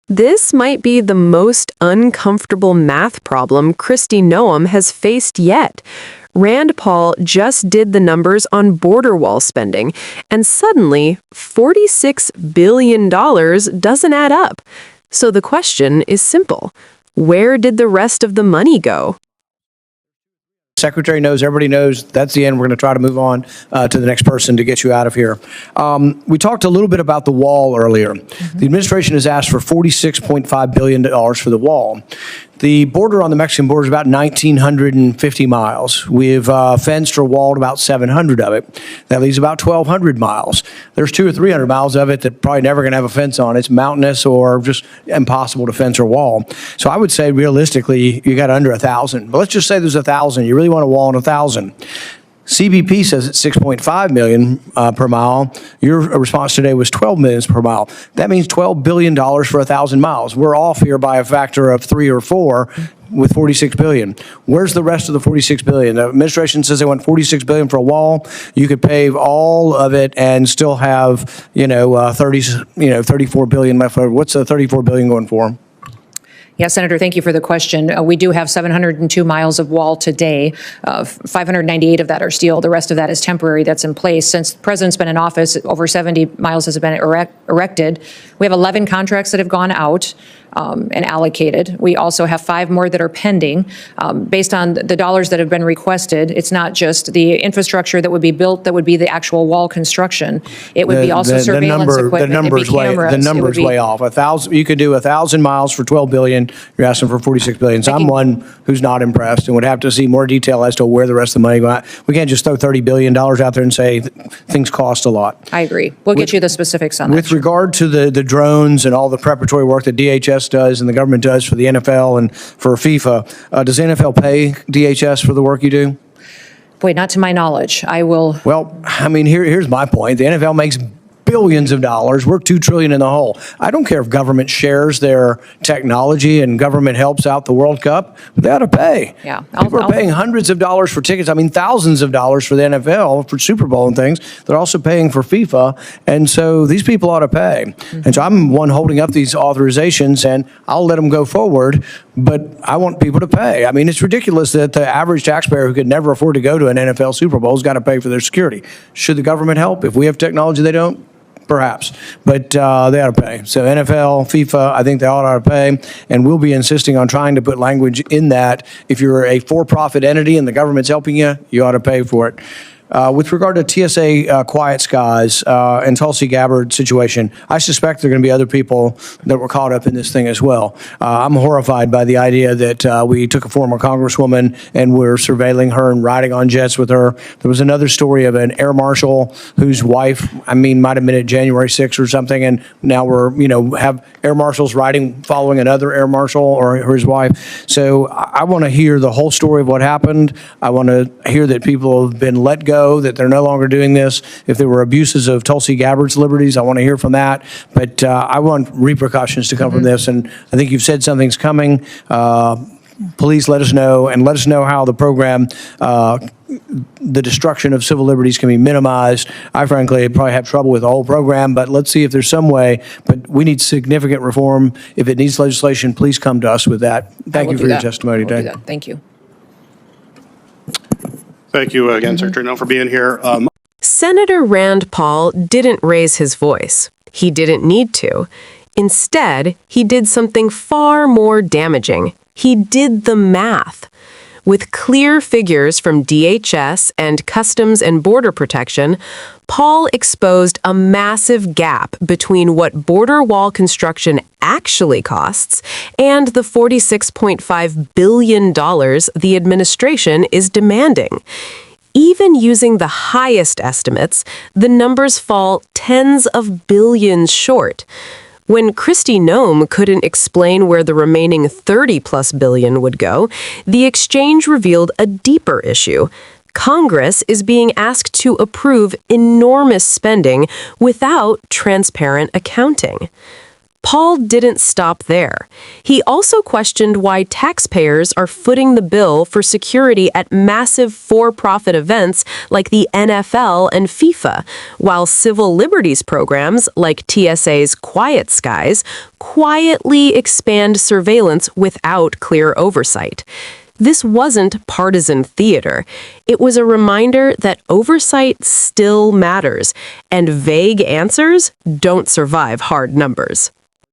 This might be the most uncomfortable math problem Kristi Noem has faced yet. Rand Paul just did the numbers on border wall spending, and suddenly $46 billion doesn't add up. So the question is simple. Where did the rest of the money go? Secretary knows, everybody knows, that's the end. We're going to try to move on to the next person to get you out of here. We talked a little bit about the wall earlier. The administration has asked for $46.5 billion for the wall. The border on the Mexican border is about 1,950 miles. We've fenced or walled about 700 of it. That leaves about 1,200 miles. There's 200 or 300 miles of it that probably never going to have a fence on. It's mountainous or just impossible to fence or wall. So I would say realistically, you got under 1,000. But let's just say there's 1,000. You really want to wall in 1,000. CBP says it's 6.5 million per mile. Your response today was 12 million per mile. That means $12 billion for 1,000 miles. We're off here by a factor of 3 or 4 with 46 billion. Where's the rest of the 46 billion? The administration says they want 46 billion for a wall. You could pave all of it and still have, 34 billion left over. What's the 34 billion going for? Yeah, Senator, thank you for the question. We do have 702 miles of wall today. 598 of that are steel. The rest of that is temporary that's in place. Since the president's been in office, over 70 miles has been erected. We have 11 contracts that have gone out and allocated. We also have 5 more that are pending. Based on the dollars that have been requested, it's not just the infrastructure that would be built that would be the actual wall construction. It would be also surveillance equipment. The number's way off. 1,000. You could do 1,000 miles for 12 billion. You're asking for 46 billion. So I'm one who's not impressed and would have to see more detail as to where the rest of the money goes. We can't just throw $30 billion out there and say things cost a lot. I agree. We'll get you the specifics on that. With regard to the drones and all the preparatory work that DHS does and the government does for the NFL and for FIFA, does the NFL pay DHS for the work you do? Boy, not to my knowledge. I will. Well, I mean, here's my point. The NFL makes billions of dollars. We're $2 trillion in the hole. I don't care if government shares their technology and government helps out the World Cup, but they ought to pay. Yeah, people are paying hundreds of dollars for tickets. I mean, thousands of dollars for the NFL, for Super Bowl and things. They're also paying for FIFA, and so these people ought to pay. And so I'm one holding up these authorizations, and I'll let them go forward, but I want people to pay. I mean, it's ridiculous that the average taxpayer who could never afford to go to an NFL Super Bowl has got to pay for their security. Should the government help? If we have technology they don't, perhaps, but they ought to pay. So NFL, FIFA, I think they ought to pay, and we'll be insisting on trying to put language in that. If you're a for-profit entity and the government's helping you, you ought to pay for it. With regard to TSA Quiet Skies and Tulsi Gabbard situation, I suspect there are going to be other people that were caught up in this thing as well. I'm horrified by the idea that we took a former congresswoman and we're surveilling her and riding on jets with her. There was another story of an air marshal whose wife, might have been at January 6th or something, and now we're, have air marshals following another air marshal or his wife. So I want to hear the whole story of what happened. I want to hear that people have been let go, that they're no longer doing this. If there were abuses of Tulsi Gabbard's liberties, I want to hear from that. But I want repercussions to come from this, and I think you've said something's coming. Please let us know, and let us know how the program, the destruction of civil liberties can be minimized. I frankly probably have trouble with the whole program, but let's see if there's some way. But we need significant reform. If it needs legislation, please come to us with that. Thank you for your testimony today. Thank you. Thank you again, Secretary Noem, for being here. Senator Rand Paul didn't raise his voice. He didn't need to. Instead, he did something far more damaging. He did the math. With clear figures from DHS and Customs and Border Protection, Paul exposed a massive gap between what border wall construction actually costs and the $46.5 billion the administration is demanding. Even using the highest estimates, the numbers fall tens of billions short. When Kristi Noem couldn't explain where the remaining 30-plus billion would go, the exchange revealed a deeper issue. Congress is being asked to approve enormous spending without transparent accounting. Paul didn't stop there. He also questioned why taxpayers are footing the bill for security at massive for-profit events like the NFL and FIFA, while civil liberties programs like TSA's Quiet Skies quietly expand surveillance without clear oversight. This wasn't partisan theater. It was a reminder that oversight still matters, and vague answers don't survive hard numbers.